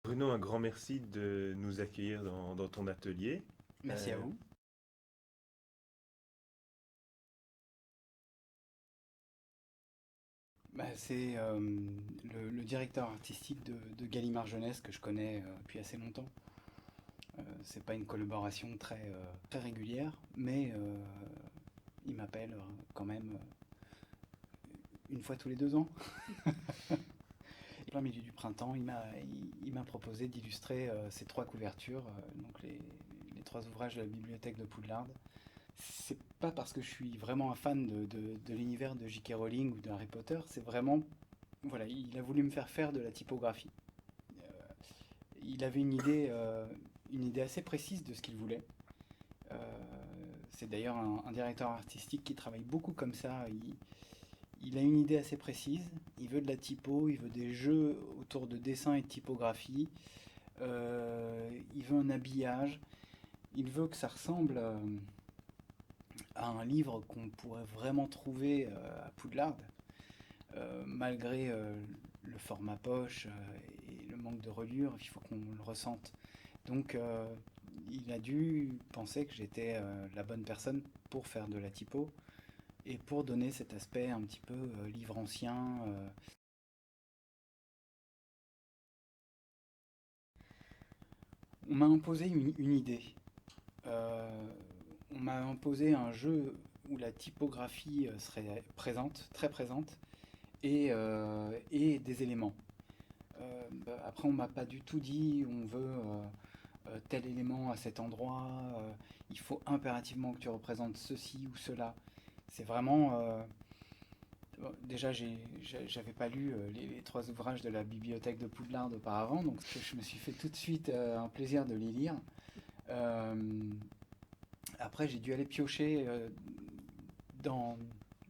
Bruno, un grand merci de nous accueillir dans ton atelier. Merci à Euh, vous. C'est le directeur artistique de Gallimard Jeunesse que je connais depuis assez longtemps. C'est pas une collaboration très régulière, mais il m'appelle quand même une fois tous les 2 ans. Et plein milieu du printemps, il m'a proposé d'illustrer ces 3 couvertures, donc les 3 ouvrages de la bibliothèque de Poudlard. C'est pas parce que je suis vraiment un fan de l'univers de J.K. Rowling ou de Harry Potter, c'est vraiment, voilà, il a voulu me faire faire de la typographie. Il avait une idée assez précise de ce qu'il voulait. Euh, c'est d'ailleurs un directeur artistique qui travaille beaucoup comme ça. Il a une idée assez précise. Il veut de la typo, il veut des jeux autour de dessin et de typographie. Il veut un habillage. Il veut que ça ressemble à un livre qu'on pourrait vraiment trouver à Poudlard, malgré le format poche et le manque de reliure, il faut qu'on le ressente. Donc il a dû penser que j'étais la bonne personne pour faire de la typo et pour donner cet aspect un petit peu livre ancien. On m'a imposé une idée. Euh, on m'a imposé un jeu où la typographie serait présente, très présente, et des éléments. Après, on m'a pas du tout dit on veut tel élément à cet endroit, il faut impérativement que tu représentes ceci ou cela. C'est vraiment. Bon, déjà, j'avais pas lu les 3 ouvrages de la bibliothèque de Poudlard auparavant, donc je me suis fait tout de suite un plaisir de les lire. Euh, Après, j'ai dû aller piocher dans.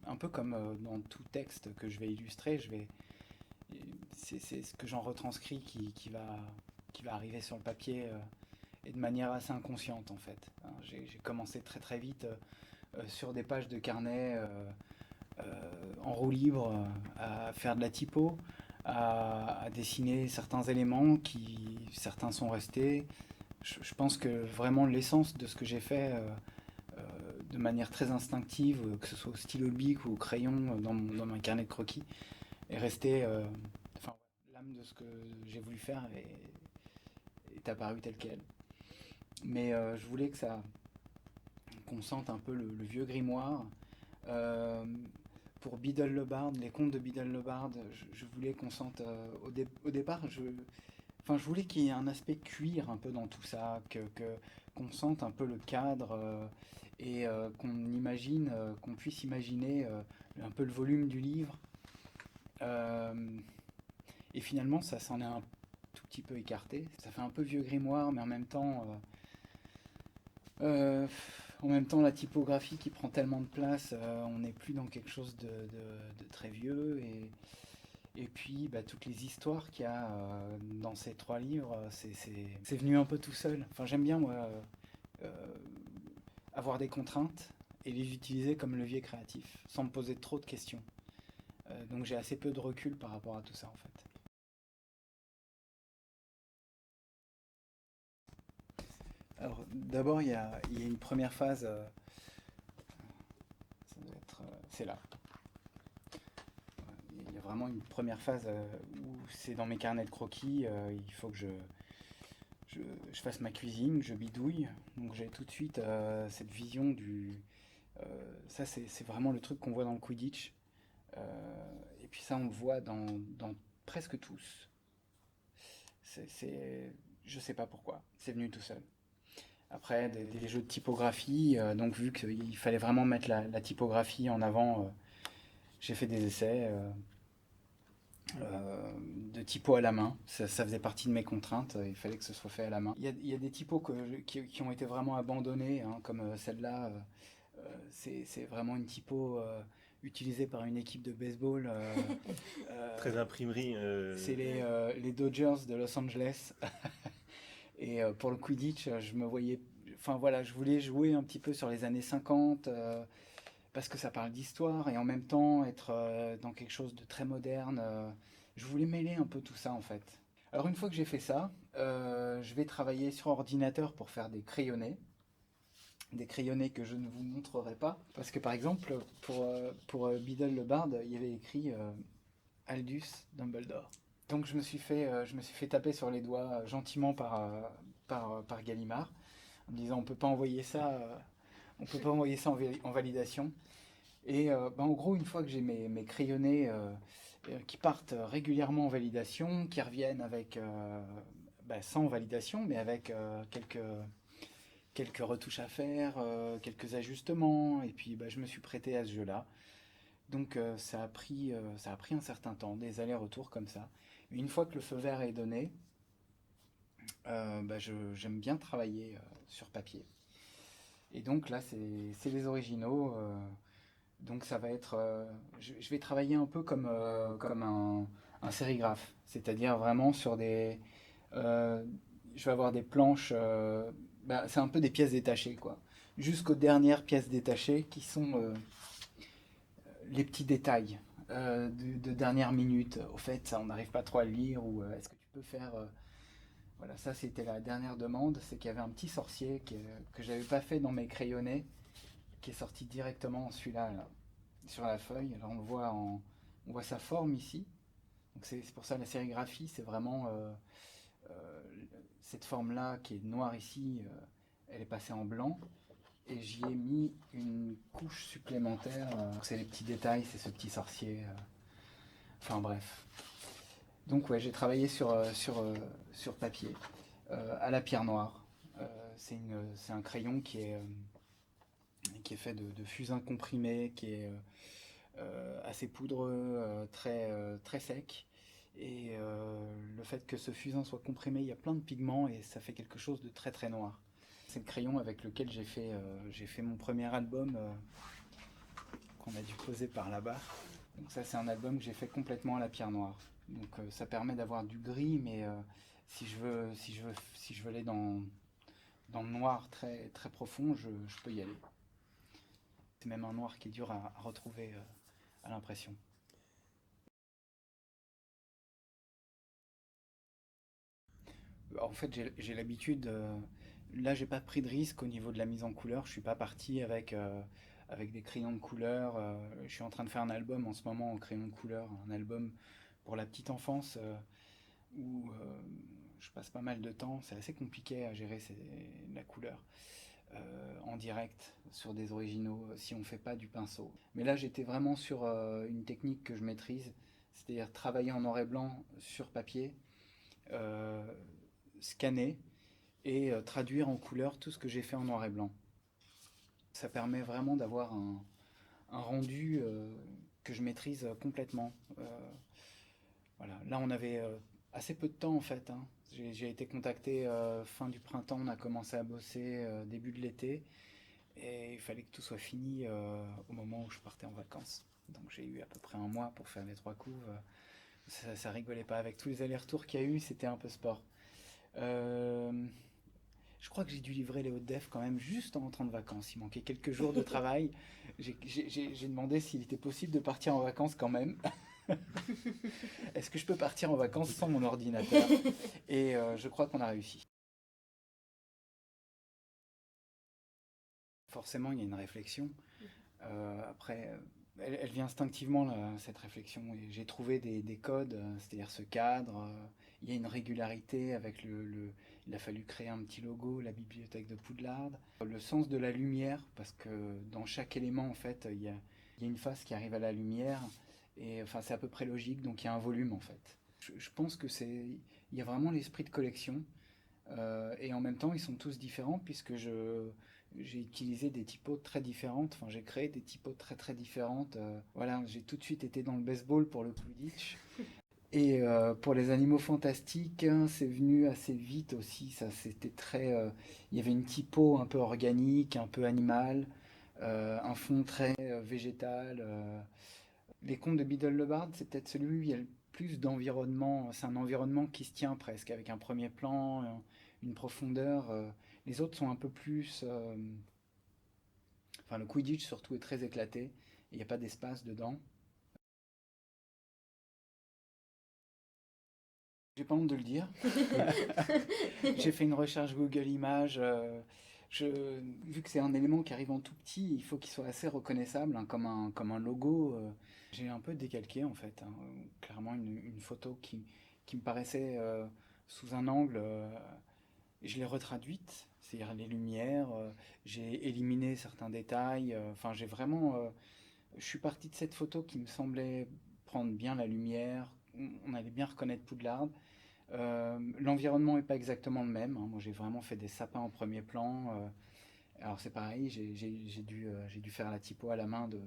Un peu comme dans tout texte que je vais illustrer, c'est ce que j'en retranscris qui va arriver sur le papier et de manière assez inconsciente en fait. Hein. J'ai commencé très très vite sur des pages de carnet en roue libre à faire de la typo, à dessiner certains éléments qui certains sont restés. Je pense que vraiment l'essence de ce que j'ai fait de manière très instinctive, que ce soit au stylo bic ou au crayon dans mon carnet de croquis, est restée. Enfin, l'âme de ce que j'ai voulu faire est apparue telle qu'elle. Mais je voulais que ça, qu'on sente un peu le vieux grimoire. Euh, pour Biddle le Bard, les contes de Biddle le Bard, je voulais qu'on sente au départ, enfin, je voulais qu'il y ait un aspect cuir un peu dans tout ça, qu'on sente un peu le cadre et qu'on puisse imaginer un peu le volume du livre. Euh, et finalement, ça s'en est un tout petit peu écarté. Ça fait un peu vieux grimoire, mais euh, en même temps, la typographie qui prend tellement de place, on n'est plus dans quelque chose de très vieux. Et puis, bah, toutes les histoires qu'il y a dans ces 3 livres, c'est venu un peu tout seul. Enfin, j'aime bien, moi, euh, avoir des contraintes et les utiliser comme levier créatif, sans me poser trop de questions. Donc, j'ai assez peu de recul par rapport à tout ça, en fait. Alors, d'abord, il y a une première phase, ça doit être, c'est là. Il y a vraiment une première phase où c'est dans mes carnets de croquis, il faut que je, je fasse ma cuisine, je bidouille. Donc j'ai tout de suite cette vision ça, c'est vraiment le truc qu'on voit dans le Quidditch. Et puis ça, on le voit dans presque tous. Je sais pas pourquoi, c'est venu tout seul. Après, des jeux de typographie, donc vu qu'il fallait vraiment mettre la typographie en avant, j'ai fait des essais. De typo à la main. Ça faisait partie de mes contraintes, il fallait que ce soit fait à la main. Il y a des typos qui ont été vraiment abandonnés, hein, comme celle-là. C'est vraiment une typo utilisée par une équipe de baseball. Très imprimerie. C'est les Dodgers de Los Angeles. Et pour le Quidditch, je me voyais. Enfin voilà, je voulais jouer un petit peu sur les années 50 parce que ça parle d'histoire et en même temps être dans quelque chose de très moderne. Je voulais mêler un peu tout ça en fait. Alors une fois que j'ai fait ça, je vais travailler sur ordinateur pour faire des crayonnés que je ne vous montrerai pas. Parce que par exemple, pour Beedle le Bard, il y avait écrit Aldous Dumbledore. Donc je me suis fait taper sur les doigts gentiment par Gallimard, en me disant on peut pas envoyer ça en validation. Et ben, en gros, une fois que j'ai mes crayonnés qui partent régulièrement en validation, qui reviennent avec, bah, sans validation, mais avec quelques retouches à faire, quelques ajustements, et puis bah, je me suis prêté à ce jeu-là. Donc ça a pris un certain temps, des allers-retours comme ça. Une fois que le feu vert est donné, bah, j'aime bien travailler sur papier. Et donc là, c'est les originaux. Donc ça va être, je vais travailler un peu comme un sérigraphe, c'est-à-dire vraiment sur euh, je vais avoir des planches, bah, c'est un peu des pièces détachées quoi, jusqu'aux dernières pièces détachées qui sont les petits détails de dernière minute. Au fait, ça on n'arrive pas trop à le lire ou est-ce que tu peux faire, voilà, ça c'était la dernière demande, c'est qu'il y avait un petit sorcier que j'avais pas fait dans mes crayonnés, qui est sorti directement en celui-là là, sur la feuille. Alors on voit sa forme ici. Donc c'est pour ça la sérigraphie, c'est vraiment euh, cette forme-là qui est noire ici, elle est passée en blanc. Et j'y ai mis une couche supplémentaire. C'est les petits détails, c'est ce petit sorcier. Enfin bref. Donc ouais, j'ai travaillé sur papier, à la pierre noire. C'est un crayon qui est fait de fusain comprimé, qui est assez poudreux, très sec. Et le fait que ce fusain soit comprimé, il y a plein de pigments et ça fait quelque chose de très très noir. C'est le crayon avec lequel j'ai fait mon premier album qu'on a dû poser par là-bas. Donc ça c'est un album que j'ai fait complètement à la pierre noire. Donc ça permet d'avoir du gris, mais si je veux aller dans le noir très, très profond, je peux y aller. C'est même un noir qui est dur à retrouver à l'impression. En fait, j'ai l'habitude. Là, j'ai pas pris de risque au niveau de la mise en couleur. Je suis pas parti avec des crayons de couleur. Je suis en train de faire un album en ce moment en crayon de couleur, un album pour la petite enfance où je passe pas mal de temps. C'est assez compliqué à gérer la couleur en direct sur des originaux si on fait pas du pinceau. Mais là, j'étais vraiment sur une technique que je maîtrise, c'est-à-dire travailler en noir et blanc sur papier. Euh, Scanner et traduire en couleur tout ce que j'ai fait en noir et blanc. Ça permet vraiment d'avoir un rendu que je maîtrise complètement. Voilà. Là, on avait assez peu de temps en fait, hein. J'ai été contacté fin du printemps, on a commencé à bosser début de l'été et il fallait que tout soit fini au moment où je partais en vacances. Donc j'ai eu à peu près un mois pour faire les trois coups. Ça rigolait pas avec tous les allers-retours qu'il y a eu, c'était un peu sport. Euh, Je crois que j'ai dû livrer les hautes def quand même juste en rentrant de vacances. Il manquait quelques jours de travail. J'ai demandé s'il était possible de partir en vacances quand même. Est-ce que je peux partir en vacances sans mon ordinateur? Et je crois qu'on a réussi. Forcément, il y a une réflexion. Après, elle vient instinctivement, là, cette réflexion. Et j'ai trouvé des codes, c'est-à-dire ce cadre. Il y a une régularité avec il a fallu créer un petit logo, la bibliothèque de Poudlard. Le sens de la lumière, parce que dans chaque élément, en fait, il y a une face qui arrive à la lumière. Et enfin, c'est à peu près logique, donc il y a un volume, en fait. Je pense que il y a vraiment l'esprit de collection. Et en même temps, ils sont tous différents puisque j'ai utilisé des typos très différentes. Enfin, j'ai créé des typos très très différentes. Voilà, j'ai tout de suite été dans le baseball pour le Quidditch. Et pour les animaux fantastiques, hein, c'est venu assez vite aussi. Ça, c'était très. Il y avait une typo un peu organique, un peu animale, un fond très végétal. Les contes de Biddle le Bard, c'est peut-être celui où il y a le plus d'environnement. C'est un environnement qui se tient presque, avec un premier plan, une profondeur. Les autres sont un peu plus. Enfin, le Quidditch surtout est très éclaté. Il n'y a pas d'espace dedans. J'ai pas honte de le dire. J'ai fait une recherche Google Images. Vu que c'est un élément qui arrive en tout petit, il faut qu'il soit assez reconnaissable, hein, comme un logo. J'ai un peu décalqué en fait, hein, clairement une photo qui me paraissait sous un angle. Je l'ai retraduite, c'est-à-dire les lumières. J'ai éliminé certains détails. Enfin, je suis parti de cette photo qui me semblait prendre bien la lumière. On allait bien reconnaître Poudlard. L'environnement n'est pas exactement le même, hein. Moi, j'ai vraiment fait des sapins en premier plan. Alors, c'est pareil, j'ai dû faire la typo à la main de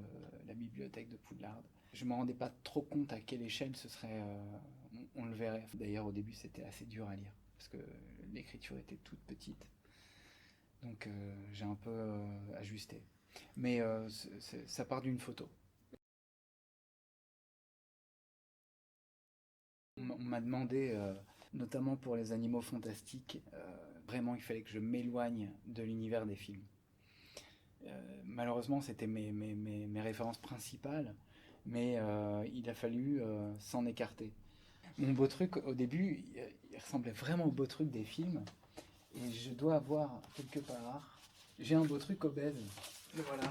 la bibliothèque de Poudlard. Je ne me rendais pas trop compte à quelle échelle ce serait. On le verrait. D'ailleurs, au début, c'était assez dur à lire parce que l'écriture était toute petite. Donc, j'ai un peu ajusté. Mais ça part d'une photo. On m'a demandé, notamment pour les animaux fantastiques, vraiment il fallait que je m'éloigne de l'univers des films. Malheureusement, c'était mes références principales, mais il a fallu s'en écarter. Mon beau truc, au début, il ressemblait vraiment au beau truc des films, et je dois avoir quelque part. J'ai un beau truc obèse, le voilà.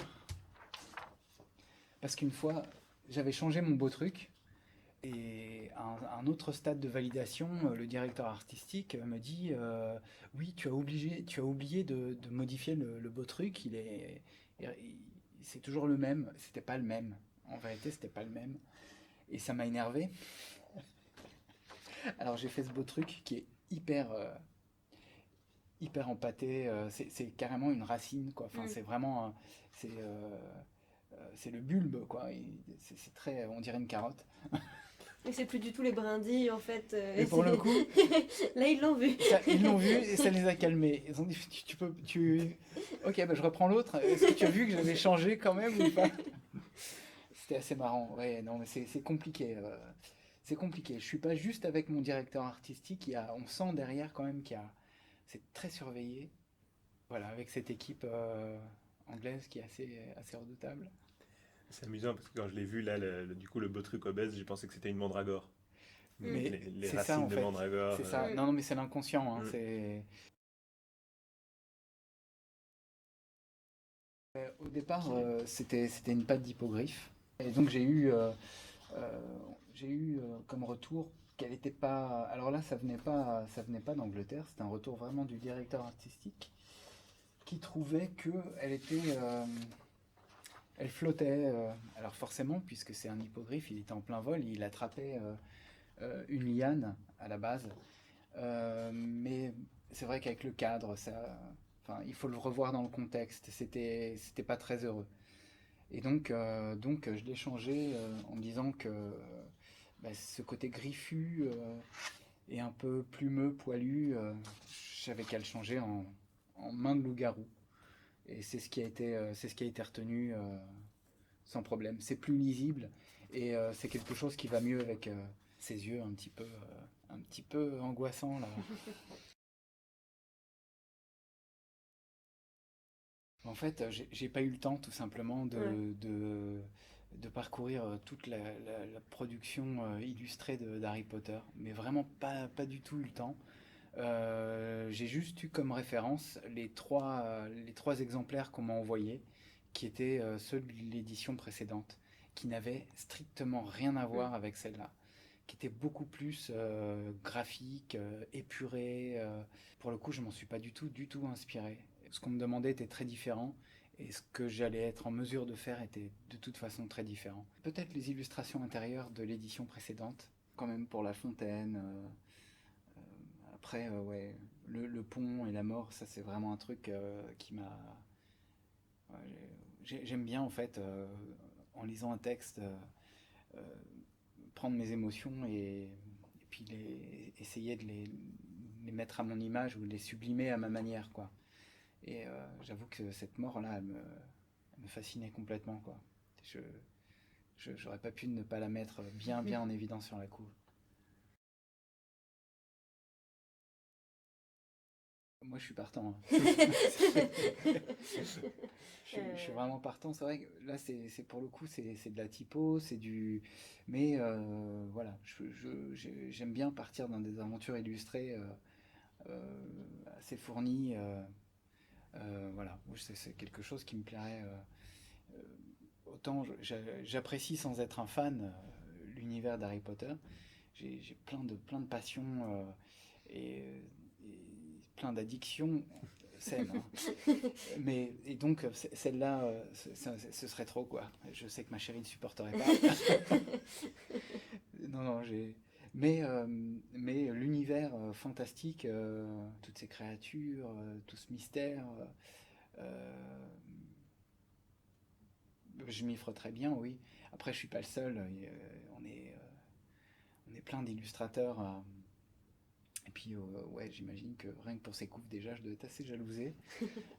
Parce qu'une fois, j'avais changé mon beau truc. Et à un autre stade de validation, le directeur artistique me dit oui, tu as oublié de modifier le beau truc, c'est toujours le même. C'était pas le même. En vérité, c'était pas le même. Et ça m'a énervé. Alors j'ai fait ce beau truc qui est hyper empâté. C'est carrément une racine, quoi. Enfin, c'est vraiment. C'est le bulbe, quoi. C'est très. On dirait une carotte. Et c'est plus du tout les brindilles en fait. Et pour le coup, Là ils l'ont vu. ils l'ont vu et ça les a calmés. Ils ont dit Ok, bah, je reprends l'autre. Est-ce que tu as vu que j'avais changé quand même ou pas? C'était assez marrant. Ouais, non, mais c'est compliqué. C'est compliqué. Je suis pas juste avec mon directeur artistique. On sent derrière quand même c'est très surveillé. Voilà, avec cette équipe anglaise qui est assez redoutable. C'est amusant parce que quand je l'ai vu là, du coup, le beau truc obèse, j'ai pensé que c'était une mandragore. Mais Les c'est ça racines en de fait. mandragore. C'est ça. Non, non, mais c'est l'inconscient, hein. Au départ, c'était une pâte d'hippogriffe. Et donc euh, j'ai eu comme retour qu'elle n'était pas. Alors là, ça venait pas d'Angleterre. C'était un retour vraiment du directeur artistique qui trouvait que elle flottait. Alors forcément, puisque c'est un hippogriffe, il était en plein vol, il attrapait une liane à la base. Mais c'est vrai qu'avec le cadre, enfin, il faut le revoir dans le contexte. C'était pas très heureux. Et donc je l'ai changé en me disant que bah, ce côté griffu et un peu plumeux, poilu, j'avais qu'à le changer en main de loup-garou. Et c'est ce qui a été retenu sans problème. C'est plus lisible et c'est quelque chose qui va mieux avec ses yeux un petit peu angoissants là. En fait, j'ai pas eu le temps tout simplement Ouais. de parcourir toute la production illustrée d'Harry Potter, mais vraiment pas du tout eu le temps. J'ai juste eu comme référence les trois exemplaires qu'on m'a envoyés, qui étaient ceux de l'édition précédente, qui n'avaient strictement rien à Mm. voir avec celle-là, qui étaient beaucoup plus graphiques, épurés. Pour le coup, je m'en suis pas du tout inspiré. Ce qu'on me demandait était très différent. Et ce que j'allais être en mesure de faire était de toute façon très différent. Peut-être les illustrations intérieures de l'édition précédente, quand même pour La Fontaine, après, ouais, le pont et la mort, ça c'est vraiment un truc qui m'a. Ouais, j'aime bien en fait, en lisant un texte, euh, prendre mes émotions et puis essayer de les mettre à mon image ou de les sublimer à ma manière, quoi. Et j'avoue que cette mort-là, elle me fascinait complètement, quoi. Je, J'aurais pas pu ne pas la mettre bien en évidence sur la couve. moi je suis partant. Hein. Je suis vraiment partant. C'est vrai que là, pour le coup, c'est de la typo, c'est du. Mais voilà, j'aime bien partir dans des aventures illustrées assez fournies. Voilà, c'est quelque chose qui me plairait. Autant j'apprécie sans être un fan l'univers d'Harry Potter. J'ai plein de passions et plein d'addictions saines. Hein. Mais, et donc, celle-là, ce serait trop, quoi. Je sais que ma chérie ne supporterait pas. Non, non, j'ai. Mais l'univers fantastique, toutes ces créatures, tout ce mystère, euh, je m'y frotterais bien, oui. Après, je suis pas le seul. On est plein d'illustrateurs. Et puis, ouais, j'imagine que rien que pour ces couves, déjà, je dois être assez jalousé.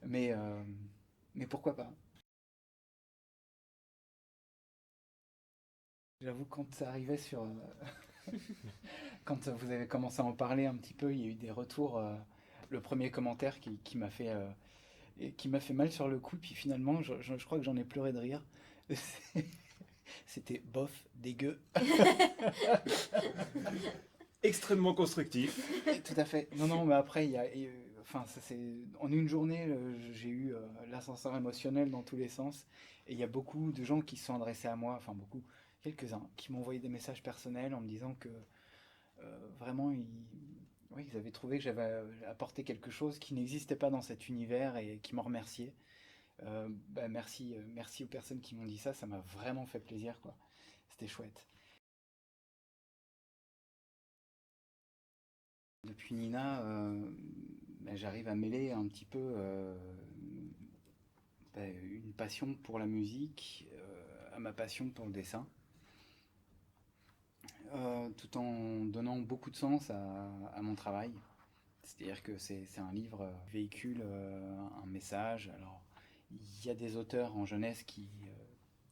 Mais, euh, mais pourquoi pas? J'avoue, quand ça arrivait sur. Quand vous avez commencé à en parler un petit peu, il y a eu des retours. Le premier commentaire qui m'a fait mal sur le coup, puis finalement, je crois que j'en ai pleuré de rire. C'était bof, dégueu. Extrêmement constructif. Tout à fait. Non, non, mais après, enfin, ça c'est. En une journée, j'ai eu l'ascenseur émotionnel dans tous les sens. Et il y a beaucoup de gens qui se sont adressés à moi, enfin beaucoup, quelques-uns, qui m'ont envoyé des messages personnels en me disant que vraiment, oui, ils avaient trouvé que j'avais apporté quelque chose qui n'existait pas dans cet univers et qui m'en remerciaient. Bah, merci aux personnes qui m'ont dit ça m'a vraiment fait plaisir, quoi. C'était chouette. Depuis Nina, bah, j'arrive à mêler un petit peu bah, une passion pour la musique à ma passion pour le dessin, tout en donnant beaucoup de sens à mon travail. C'est-à-dire que c'est un livre qui véhicule un message. Alors, il y a des auteurs en jeunesse qui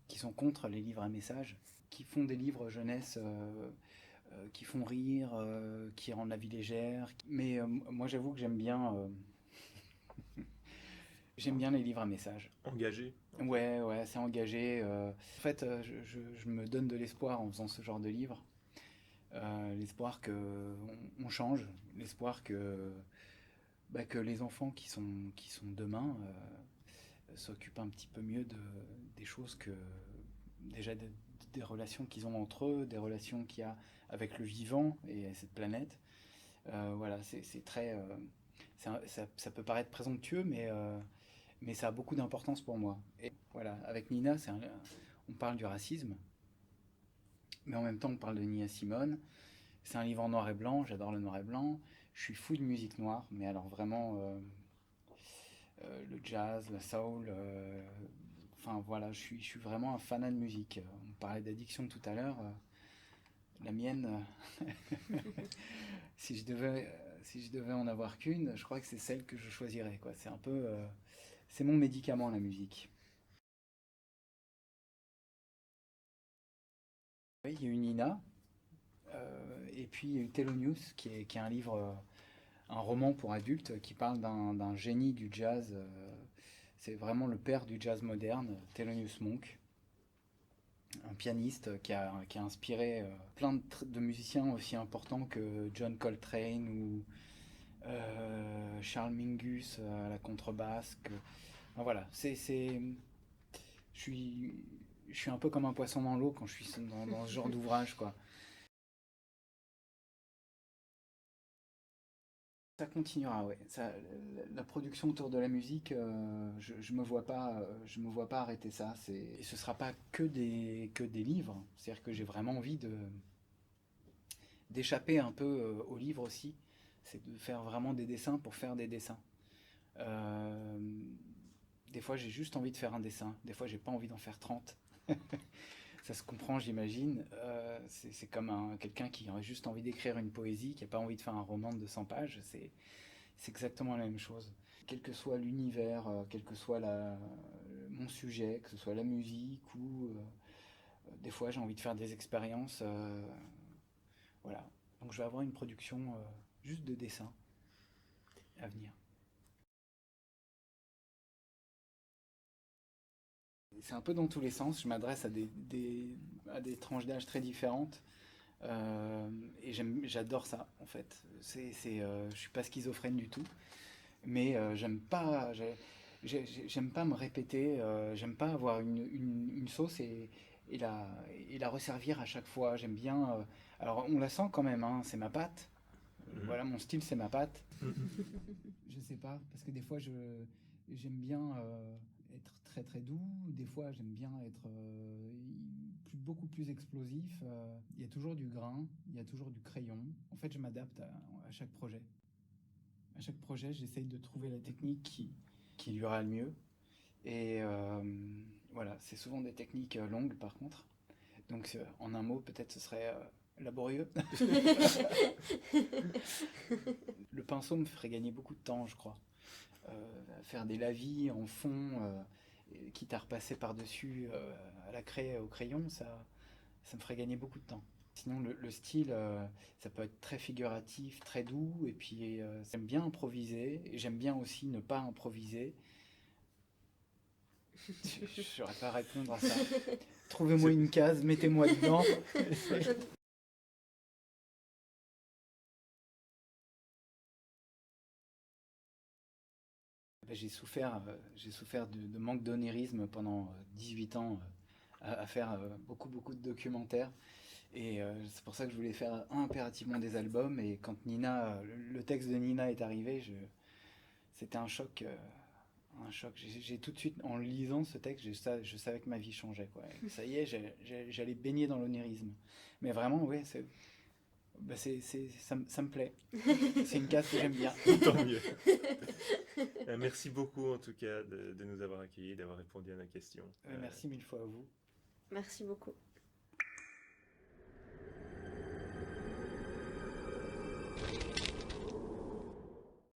sont contre les livres à message, qui font des livres jeunesse qui font rire, qui rendent la vie légère. Mais moi, j'avoue que j'aime bien les livres à message. Engagé. Ouais, ouais, c'est engagé. En fait, je me donne de l'espoir en faisant ce genre de livre. L'espoir que on change, l'espoir que les enfants qui sont demain s'occupent un petit peu mieux des choses que déjà des relations qu'ils ont entre eux, des relations qu'il y a avec le vivant et cette planète. Voilà, c'est très. Ça peut paraître présomptueux, mais ça a beaucoup d'importance pour moi. Et voilà, avec Nina, on parle du racisme, mais en même temps, on parle de Nina Simone. C'est un livre en noir et blanc, j'adore le noir et blanc. Je suis fou de musique noire, mais alors vraiment le jazz, la soul. Enfin voilà, je suis vraiment un fanat de musique. On parlait d'addiction tout à l'heure. La mienne, si je devais en avoir qu'une, je crois que c'est celle que je choisirais, quoi. C'est un peu, c'est mon médicament, la musique. Oui, il y a eu Nina, et puis il y a eu Thelonious, qui est un livre, un roman pour adultes qui parle d'un génie du jazz. C'est vraiment le père du jazz moderne, Thelonious Monk, un pianiste qui a inspiré plein de musiciens aussi importants que John Coltrane ou Charles Mingus à la contrebasse. Enfin, voilà, je suis, je suis un peu comme un poisson dans l'eau quand je suis dans ce genre d'ouvrage, quoi. Ça continuera, ouais. La production autour de la musique, je me vois pas arrêter ça. Et ce sera pas que des livres. C'est-à-dire que j'ai vraiment envie d'échapper un peu aux livres aussi. C'est de faire vraiment des dessins pour faire des dessins. Euh, des fois, j'ai juste envie de faire un dessin. Des fois, j'ai pas envie d'en faire 30. Ça se comprend, j'imagine. C'est comme quelqu'un qui aurait juste envie d'écrire une poésie, qui n'a pas envie de faire un roman de 200 pages. C'est exactement la même chose. Quel que soit l'univers, quel que soit mon sujet, que ce soit la musique ou des fois j'ai envie de faire des expériences. Voilà. Donc je vais avoir une production juste de dessin à venir. c'est un peu dans tous les sens. Je m'adresse à à des tranches d'âge très différentes. Et j'adore ça, en fait. Je suis pas schizophrène du tout, mais j'aime pas me répéter, j'aime pas avoir une sauce et la resservir à chaque fois. J'aime bien. Alors, on la sent quand même, hein, c'est ma patte. Mhm. Voilà, mon style, c'est ma patte. Je sais pas, parce que des fois, j'aime bien être très très doux. Des fois, j'aime bien être beaucoup plus explosif. Il y a toujours du grain, il y a toujours du crayon. En fait, je m'adapte à chaque projet. À chaque projet, j'essaye de trouver la technique qui lui ira le mieux. Et voilà, c'est souvent des techniques longues par contre. Donc en un mot, peut-être ce serait laborieux. Le pinceau me ferait gagner beaucoup de temps, je crois. Faire des lavis en fond, quitte à repasser par-dessus à la craie au crayon, ça me ferait gagner beaucoup de temps. Sinon, le style, ça peut être très figuratif, très doux, et puis j'aime bien improviser, et j'aime bien aussi ne pas improviser. Je saurais pas répondre à ça. Trouvez-moi une case, mettez-moi dedans. J'ai souffert de manque d'onirisme pendant 18 ans à faire beaucoup de documentaires. Et c'est pour ça que je voulais faire impérativement des albums. Et quand le texte de Nina est arrivé, c'était un choc. Un choc. J'ai tout de suite, en lisant ce texte, je savais que ma vie changeait, quoi. Et ça y est, j'allais baigner dans l'onirisme. Mais vraiment, oui, ça me plaît. C'est une case que j'aime bien. Tant mieux. Merci beaucoup en tout cas de nous avoir accueillis, d'avoir répondu à nos questions. Merci mille fois à vous. Merci beaucoup.